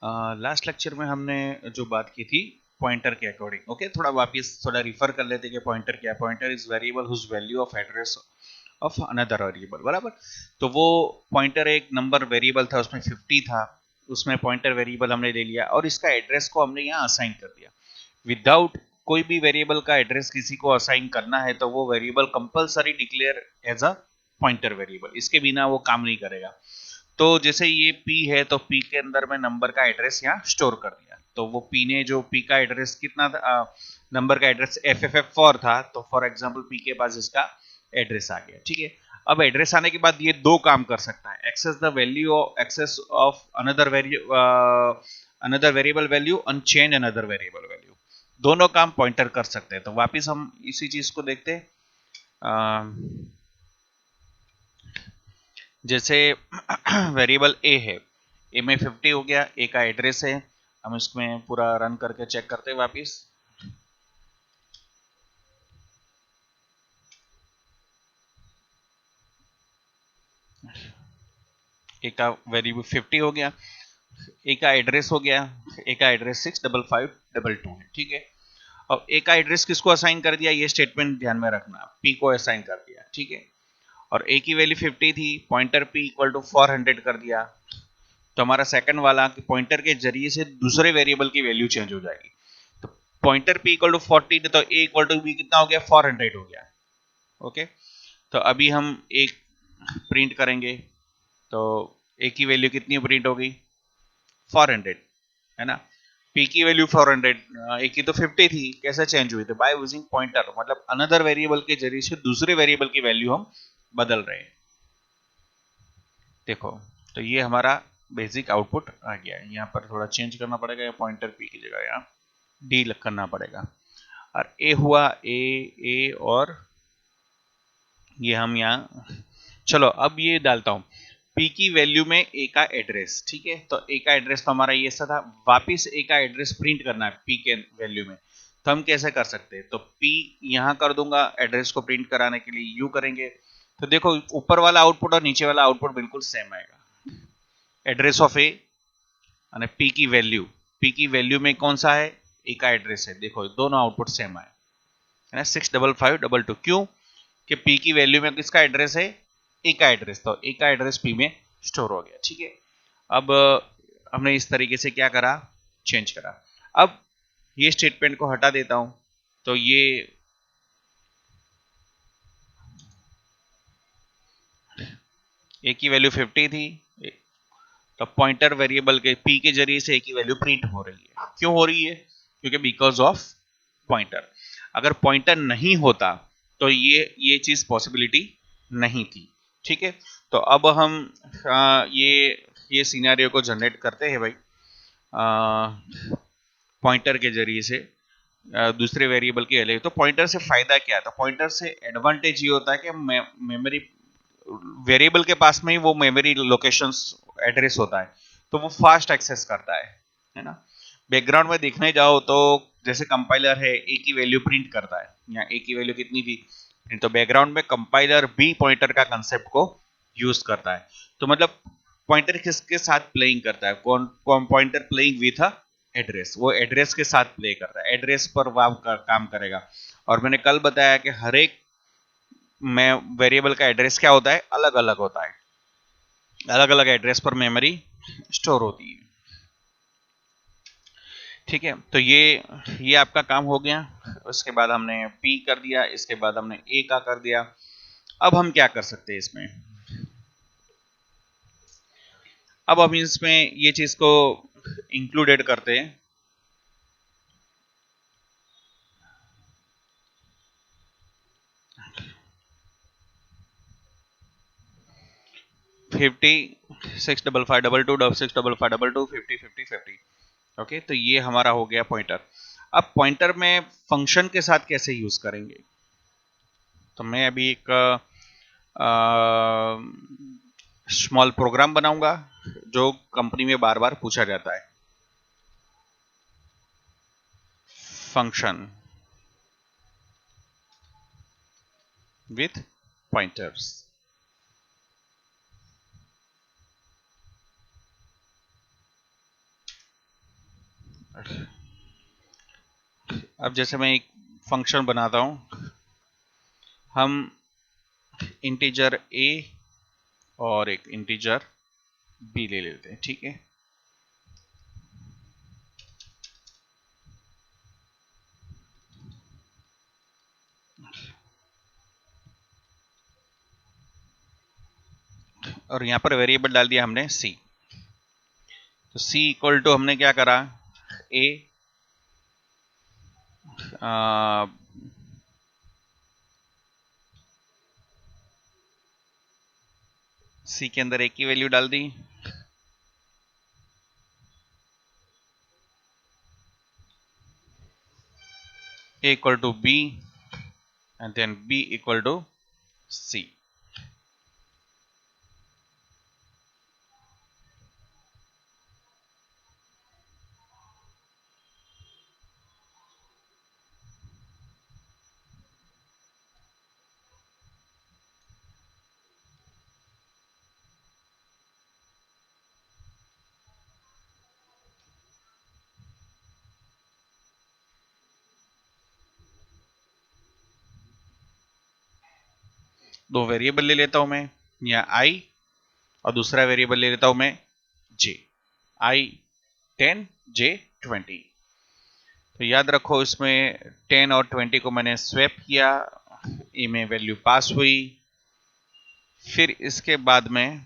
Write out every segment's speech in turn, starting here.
Last lecture में हमने जो बात की थी पॉइंटर के अकॉर्डिंग, ओके, थोड़ा वापस थोड़ा रिफर कर लेते कि पॉइंटर क्या है। Pointer is variable whose value of address of another variable, बराबर। तो वो पॉइंटर एक नंबर वेरिएबल था, उसमें 50 था, उसमें पॉइंटर वेरिएबल हमने ले लिया और इसका एड्रेस को हमने यहाँ असाइन कर दिया। विदाउट कोई भी वेरिएबल का एड्रेस किसी को असाइन करना है तो वो variable compulsory declare as a pointer variable, इसके बिना वो काम नहीं करेगा। तो जैसे ये P है तो P के अंदर में नंबर का एड्रेस यहाँ स्टोर कर दिया, तो वो P ने जो P का एड्रेस कितना था, नंबर का एड्रेस FFF4 था, तो फॉर एग्जांपल P के पास इसका एड्रेस आ गया, ठीक है। अब एड्रेस आने के बाद ये दो काम कर सकता है, access the value access of another variable value and change another variable value, दोनों काम पॉइंटर कर सकते हैं। तो वापिस हम इसी चीज को देखते हैं। जैसे वेरिएबल ए है, ए में 50 हो गया, ए का एड्रेस है, हम इसमें पूरा रन करके चेक करते हैं वापिस। ए का वेरिएबल 50 हो गया, ए का एड्रेस हो गया, ए का एड्रेस 65522 है, ठीक है। अब ए का एड्रेस किसको असाइन कर दिया, ये स्टेटमेंट ध्यान में रखना, पी को असाइन कर दिया, ठीक है। और ए की वैल्यू 50 थी, पॉइंटर पी इक्वल टू 400 कर दिया, तो हमारा सेकंड वाला कि पॉइंटर के जरिए से दूसरे वेरिएबल की वैल्यू चेंज हो जाएगी। तो पॉइंटर p इक्वल टू 40 तो a इक्वल टू b कितना हो गया, 400 हो गया, ओके। तो अभी हम एक प्रिंट करेंगे, तो a की वैल्यू कितनी प्रिंट होगी, 400, है ना। p की वैल्यू 400, a की तो 50 थी, कैसे चेंज हुई, तो बाय यूजिंग पॉइंटर, मतलब अनदर वेरिएबल के जरिए से दूसरे वेरिएबल की वैल्यू हम बदल रहे हैं। देखो, तो ये हमारा बेसिक आउटपुट आ गया है। यहाँ पर थोड़ा चेंज करना पड़ेगा, पॉइंटर पी की जगह यहाँ डी करना पड़ेगा। और ए हुआ ए और ये हम यहाँ, चलो अब ये डालता हूँ पी की वैल्यू में ए का एड्रेस, ठीक है। तो ए का एड्रेस तो हमारा ये सा था, वापिस ए का एड्रेस प्रिंट करना है पी के वैल्यू में, तो हम कैसे कर सकते हैं, तो पी यहाँ कर दूंगा, एड्रेस को प्रिंट कराने के लिए यू करेंगे। तो देखो ऊपर वाला आउटपुट और नीचे वाला आउटपुट बिल्कुल सेम आएगा। एड्रेस ऑफ ए और पी की वैल्यू में कौन सा है, ए का एड्रेस है, देखो दोनों आउटपुट सेम आए, है ना, 65522। क्यों कि पी की वैल्यू में किसका एड्रेस है, ए का एड्रेस, तो ए का एड्रेस पी में स्टोर हो गया, ठीक है। अब हमने इस तरीके से क्या करा, चेंज करा। अब ये स्टेटमेंट को हटा देता हूं, तो ये ए की वैल्यू 50 थी, तो पॉइंटर वेरिएबल के पी के जरिए से ए की वैल्यू प्रिंट हो रही है। क्यों हो रही है, क्योंकि बिकॉज ऑफ पॉइंटर। अगर पॉइंटर नहीं होता तो ये चीज पॉसिबिलिटी नहीं थी, ठीक है। तो अब हम ये सिनेरियो को जनरेट करते हैं भाई, पॉइंटर के जरिए से दूसरे वेरिएबल की वैल्यू। तो पॉइंटर से फायदा क्या है, तो पॉइंटर से एडवांटेज ये होता है कि मेमोरी वेरिएबल के पास में ही वो मेमोरी लोकेशंस एड्रेस होता है, तो वो फास्ट एक्सेस करता है ना। बैकग्राउंड में देखने जाओ तो जैसे कंपाइलर है ए की वैल्यू प्रिंट करता है, यहाँ ए की वैल्यू कितनी थी, तो बैकग्राउंड में कंपाइलर भी पॉइंटर का कंसेप्ट को यूज करता है। तो मतलब पॉइंटर किसके साथ प्लेइंग करता है, कौन कौन pointer playing with a address, वो एड्रेस के साथ प्ले करता है, एड्रेस पर काम करेगा। और मैंने कल बताया कि हर एक में वेरिएबल का एड्रेस क्या होता है, अलग अलग होता है, अलग अलग एड्रेस पर मेमोरी स्टोर होती है, ठीक है। तो ये आपका काम हो गया। उसके बाद हमने पी कर दिया, इसके बाद हमने ए का कर दिया। अब हम क्या कर सकते हैं इसमें, अब हम इसमें ये चीज को इंक्लूडेड करते हैं। Fifty 65522 65522 50 50 50, okay. तो ये हमारा हो गया पॉइंटर। अब पॉइंटर में फंक्शन के साथ कैसे यूज करेंगे, तो मैं अभी एक स्मॉल प्रोग्राम बनाऊंगा जो कंपनी में बार बार पूछा जाता है, फंक्शन विथ पॉइंटर्स। अब जैसे मैं एक फंक्शन बनाता हूं, हम इंटीजर a और एक इंटीजर b ले लेते हैं, ठीक है। और यहां पर वेरिएबल डाल दिया हमने c। तो c इक्वल टू हमने क्या करा, a c के अंदर a की वैल्यू डाल दी, a equal to b and then b equal to c। दो वेरिएबल ले लेता हूं मैं, या i, और दूसरा वेरिएबल ले लेता हूं मैं j, i 10 j 20। तो याद रखो इसमें 10 और 20 को मैंने स्वैप किया, ए में वैल्यू पास हुई, फिर इसके बाद में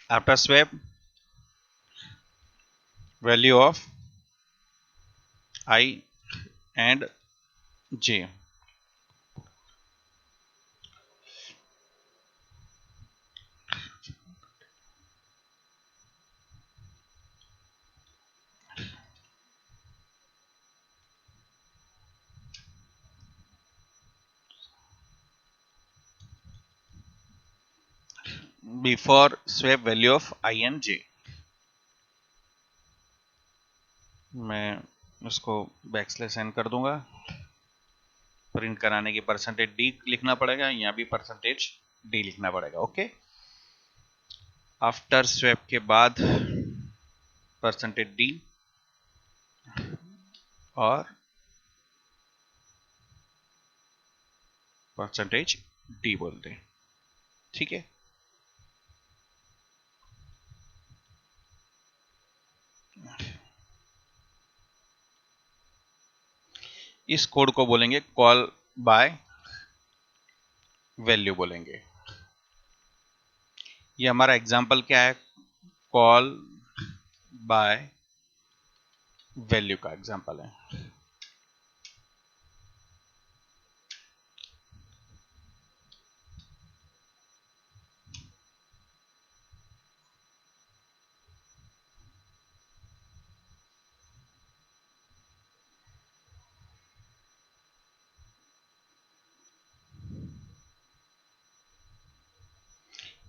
after swap value of i and j, before swap value of i and j। मैं उसको बैकस्लैश एन कर दूंगा, प्रिंट कराने की परसेंटेज डी लिखना पड़ेगा, यहाँ भी परसेंटेज डी लिखना पड़ेगा, ओके। आफ्टर स्वैप के बाद परसेंटेज डी और परसेंटेज डी बोलते हैं, ठीक है। इस कोड को बोलेंगे कॉल बाय वैल्यू बोलेंगे। ये हमारा एग्जांपल क्या है, कॉल बाय वैल्यू का एग्जांपल है।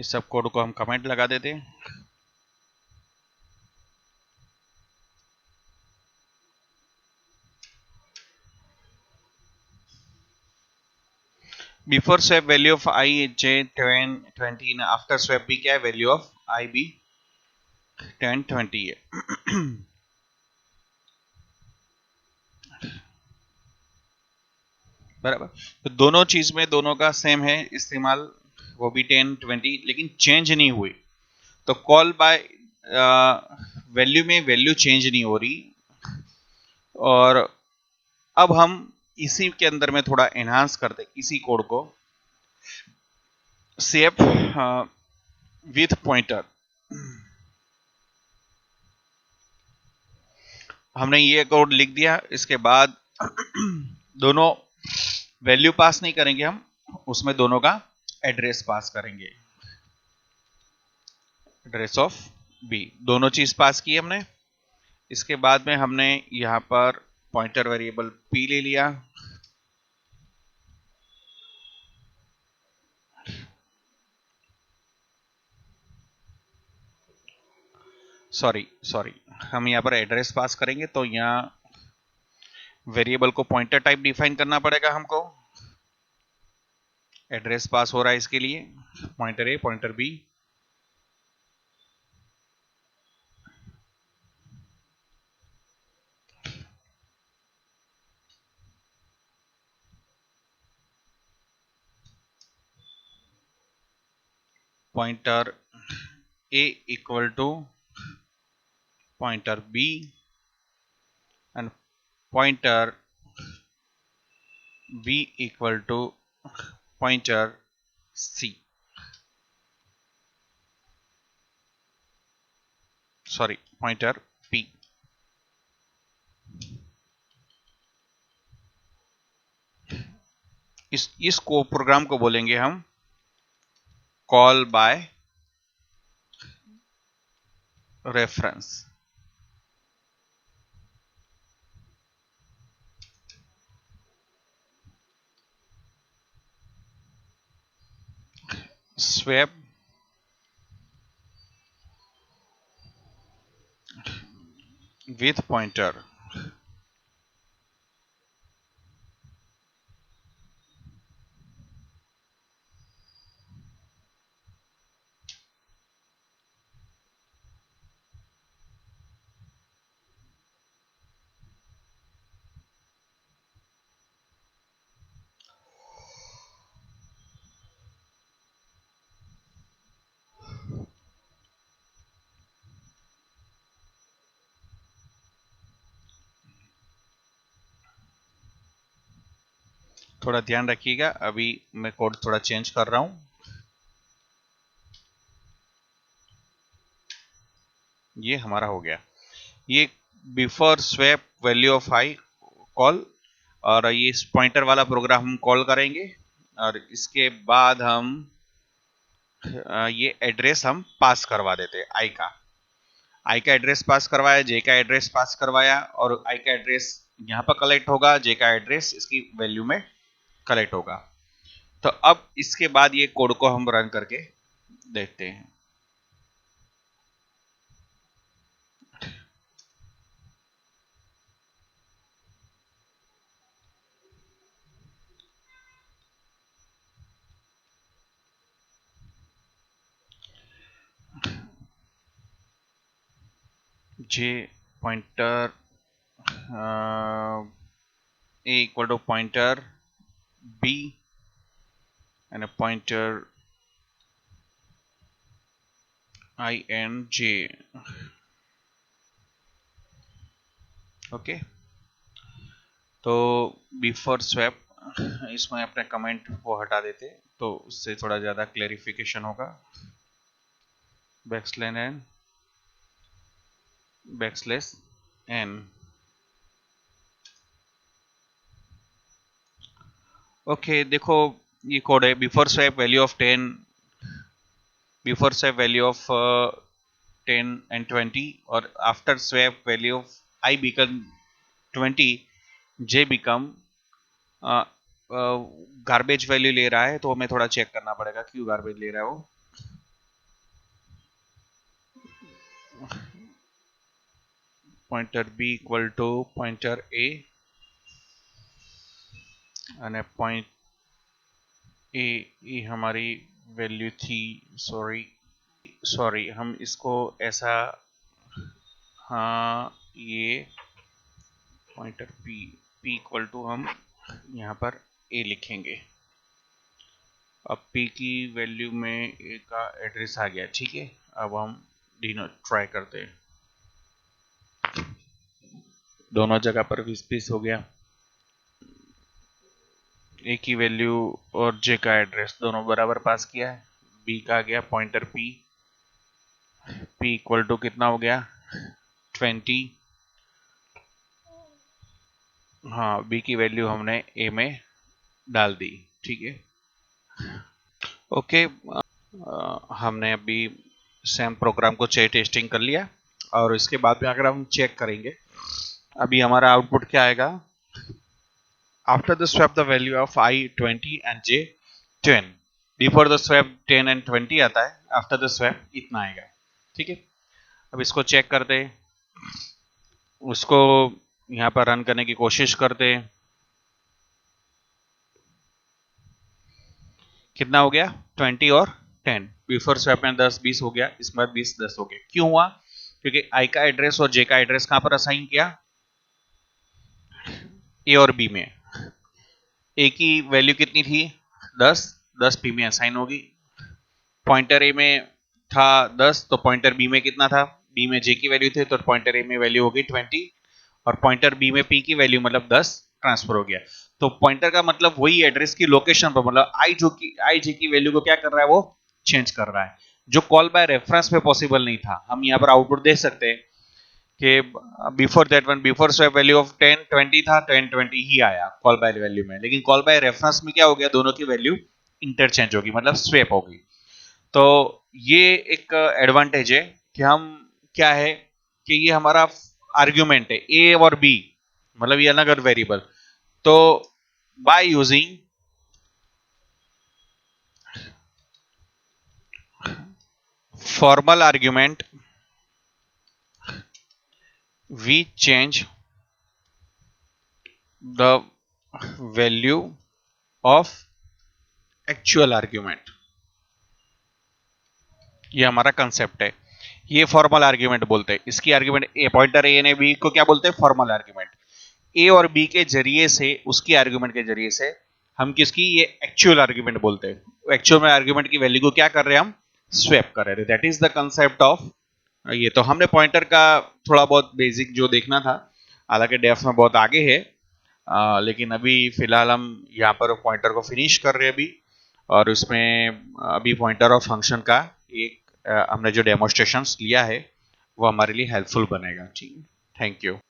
इस सब कोड को हम कमेंट लगा देते हैं। Before swap value of I J 10 20, after swap भी क्या है, वैल्यू ऑफ आई भी 10 20 है। बराबर। तो दोनों चीज में दोनों का सेम है इस्तेमाल, वो भी 10 20, लेकिन चेंज नहीं हुई। तो कॉल बाय वैल्यू में वैल्यू चेंज नहीं हो रही, और अब हम इसी के अंदर में थोड़ा एनहांस करते इसी कोड को, सेव विथ पॉइंटर। हमने ये कोड लिख दिया, इसके बाद दोनों वैल्यू पास नहीं करेंगे हम, उसमें दोनों का एड्रेस पास करेंगे, एड्रेस ऑफ बी, दोनों चीज पास की हमने। इसके बाद में हमने यहां पर पॉइंटर वेरिएबल पी ले लिया, सॉरी हम यहाँ पर एड्रेस पास करेंगे तो यहाँ वेरिएबल को पॉइंटर टाइप डिफाइन करना पड़ेगा हमको। एड्रेस पास हो रहा है इसके लिए pointer A pointer B, pointer A equal to pointer B and pointer B equal to pointer C, sorry pointer P. इस को प्रोग्राम को बोलेंगे हम call by reference. Swap with pointer, थोड़ा ध्यान रखिएगा, अभी मैं कोड थोड़ा चेंज कर रहा हूं। ये हमारा हो गया, ये before swap value of I call, और ये इस पॉइंटर वाला प्रोग्राम हम कॉल करेंगे और इसके बाद हम ये एड्रेस हम पास करवा देते हैं आई का एड्रेस पास करवाया, जे का एड्रेस पास करवाया, और आई का एड्रेस यहाँ पर कलेक्ट होगा, जे का एड्रेस इसकी वैल्यू में कलेक्ट होगा। तो अब इसके बाद ये कोड को हम रन करके देखते हैं। जे pointer a equal to pointer b and a pointer I and j, okay. तो बिफोर स्वैप इसमें अपने कमेंट को हटा देते तो उससे थोड़ा ज्यादा क्लैरिफिकेशन होगा। Backslash N backslash N, okay. देखो ये कोड है before swap value of 10, before swap value of 10 and 20, और after swap value of I become 20, J become garbage value ले रहा है, तो हमें थोड़ा चेक करना पड़ेगा क्यों गार्बेज ले रहा है वो। Pointer B equal to pointer A और पॉइंट ए हमारी वैल्यू थी, सॉरी हम इसको ऐसा, हाँ ये पॉइंटर पी इक्वल टू हम यहाँ पर ए लिखेंगे। अब p की वैल्यू में a का एड्रेस आ गया, ठीक है। अब हम डिनोट ट्राई करते हैं, दोनों जगह पर 20-20 हो गया। a की वैल्यू और j का एड्रेस दोनों बराबर पास किया है। b का आ गया पॉइंटर p इक्वल टू कितना हो गया 20, हाँ b की वैल्यू हमने a में डाल दी, ठीक है। ओके, हमने अभी सेम प्रोग्राम को टेस्टिंग कर लिया, और इसके बाद में अगर हम चेक करेंगे अभी हमारा आउटपुट क्या आएगा। After the swap the value of I 20 and J 10, before the swap 10 and 20 आता है, आफ्टर द स्वैप इतना आएगा, ठीक है। अब इसको चेक करते, उसको यहाँ पर रन करने की कोशिश करते। कितना हो गया? 20 और 10। बिफोर स्वैप में 10 20 हो गया, इसमें 20 10 हो गया। क्यों हुआ? क्योंकि आई का एड्रेस और जे का एड्रेस कहां पर असाइन किया? ए और बी में। ए की वैल्यू कितनी थी? 10, 10 पी में असाइन होगी। पॉइंटर ए में था 10, तो पॉइंटर बी में कितना था? बी में जे की वैल्यू थी, तो पॉइंटर ए में वैल्यू होगी 20, और पॉइंटर बी में पी की वैल्यू मतलब 10 ट्रांसफर हो गया। तो पॉइंटर का मतलब वही एड्रेस की लोकेशन पर, मतलब आई जे की वैल्यू को क्या कर रहा है? वो चेंज कर रहा है, जो कॉल बाय रेफरेंस में पॉसिबल नहीं था। हम यहाँ पर आउटपुट देख सकते हैं कि before that one, before swap value of 10 20 था, 10 20 ही आया कॉल बाय वैल्यू में, लेकिन कॉल बाय रेफरेंस में क्या हो गया? दोनों की वैल्यू इंटरचेंज होगी, मतलब स्वैप होगी। तो ये एक एडवांटेज है कि हम, क्या है कि ये हमारा आर्ग्यूमेंट है ए और बी, मतलब ये अलग अलग वेरिएबल। तो by using formal argument we change the value of actual argument। ये हमारा कंसेप्ट है, ये फॉर्मल आर्ग्यूमेंट बोलते हैं। इसकी आर्ग्यूमेंट ए, पॉइंटर ए ने बी को क्या बोलते हैं? Formal argument. ए और बी के जरिए से, उसकी आर्ग्यूमेंट के जरिए से हम किसकी? ये एक्चुअल आर्ग्यूमेंट बोलते हैं। एक्चुअल में आर्ग्यूमेंट की वैल्यू को क्या कर रहे हैं? हम स्वैप कर रहे थे। That is the concept of. ये तो हमने पॉइंटर का थोड़ा बहुत बेसिक जो देखना था, हालांकि डेफ में बहुत आगे है, लेकिन अभी फिलहाल हम यहाँ पर पॉइंटर को फिनिश कर रहे हैं अभी। और उसमें अभी पॉइंटर और फंक्शन का एक हमने जो डेमोस्ट्रेशन लिया है वो हमारे लिए हेल्पफुल बनेगा। ठीक है, थैंक यू।